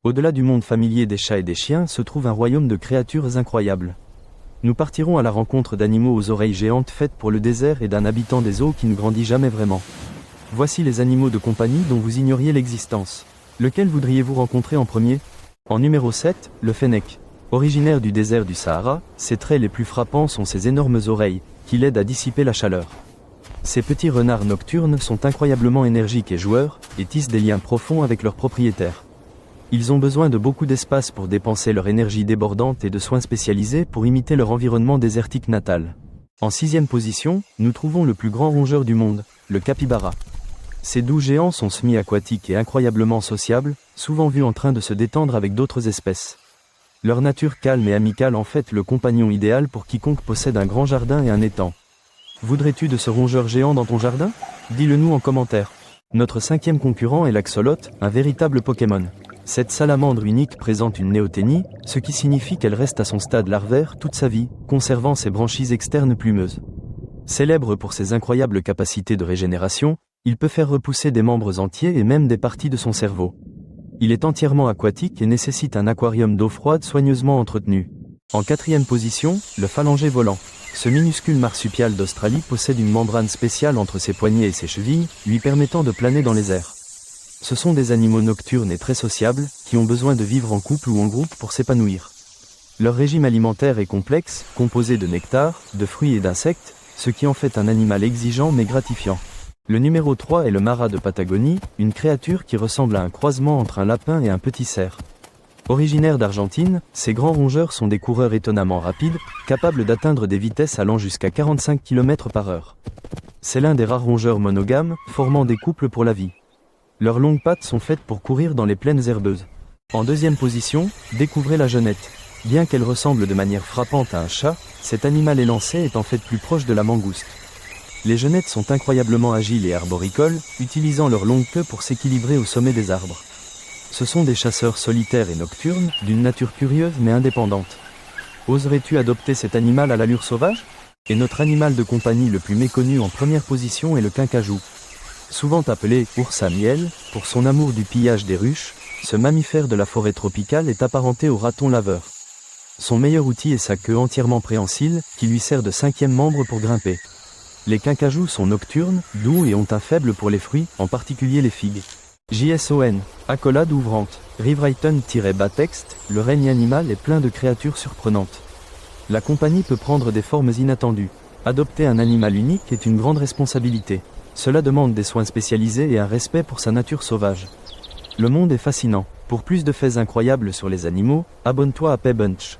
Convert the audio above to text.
Au-delà du monde familier des chats et des chiens se trouve un royaume de créatures incroyables. Nous partirons à la rencontre d'animaux aux oreilles géantes faites pour le désert et d'un habitant des eaux qui ne grandit jamais vraiment. Voici les animaux de compagnie dont vous ignoriez l'existence. Lequel voudriez-vous rencontrer en premier? En numéro 7, le fennec. Originaire du désert du Sahara, ses traits les plus frappants sont ses énormes oreilles, qui l'aident à dissiper la chaleur. Ces petits renards nocturnes sont incroyablement énergiques et joueurs, et tissent des liens profonds avec leurs propriétaires. Ils ont besoin de beaucoup d'espace pour dépenser leur énergie débordante et de soins spécialisés pour imiter leur environnement désertique natal. En 6e position, nous trouvons le plus grand rongeur du monde, le capybara. Ces doux géants sont semi-aquatiques et incroyablement sociables, souvent vus en train de se détendre avec d'autres espèces. Leur nature calme et amicale en fait le compagnon idéal pour quiconque possède un grand jardin et un étang. Voudrais-tu de ce rongeur géant dans ton jardin? Dis-le nous en commentaire. Notre 5e concurrent est l'axolote, un véritable Pokémon. Cette salamandre unique présente une néoténie, ce qui signifie qu'elle reste à son stade larvaire toute sa vie, conservant ses branchies externes plumeuses. Célèbre pour ses incroyables capacités de régénération, il peut faire repousser des membres entiers et même des parties de son cerveau. Il est entièrement aquatique et nécessite un aquarium d'eau froide soigneusement entretenu. En 4e position, le phalangé volant. Ce minuscule marsupial d'Australie possède une membrane spéciale entre ses poignets et ses chevilles, lui permettant de planer dans les airs. Ce sont des animaux nocturnes et très sociables, qui ont besoin de vivre en couple ou en groupe pour s'épanouir. Leur régime alimentaire est complexe, composé de nectar, de fruits et d'insectes, ce qui en fait un animal exigeant mais gratifiant. Le numéro 3 est le marat de Patagonie, une créature qui ressemble à un croisement entre un lapin et un petit cerf. Originaires d'Argentine, ces grands rongeurs sont des coureurs étonnamment rapides, capables d'atteindre des vitesses allant jusqu'à 45 km/h. C'est l'un des rares rongeurs monogames, formant des couples pour la vie. Leurs longues pattes sont faites pour courir dans les plaines herbeuses. En 2e position, découvrez la genette. Bien qu'elle ressemble de manière frappante à un chat, cet animal élancé est en fait plus proche de la mangouste. Les genettes sont incroyablement agiles et arboricoles, utilisant leur longue queue pour s'équilibrer au sommet des arbres. Ce sont des chasseurs solitaires et nocturnes, d'une nature curieuse mais indépendante. Oserais-tu adopter cet animal à l'allure sauvage? Et notre animal de compagnie le plus méconnu en 1re position est le quincajou. Souvent appelé « ours à miel », pour son amour du pillage des ruches, ce mammifère de la forêt tropicale est apparenté au raton laveur. Son meilleur outil est sa queue entièrement préhensile, qui lui sert de 5e membre pour grimper. Les quincajous sont nocturnes, doux et ont un faible pour les fruits, en particulier les figues. JSON, accolade ouvrante, Rewritten-bas texte, le règne animal est plein de créatures surprenantes. La compagnie peut prendre des formes inattendues. Adopter un animal unique est une grande responsabilité. Cela demande des soins spécialisés et un respect pour sa nature sauvage. Le monde est fascinant. Pour plus de faits incroyables sur les animaux, abonne-toi à PayBunch.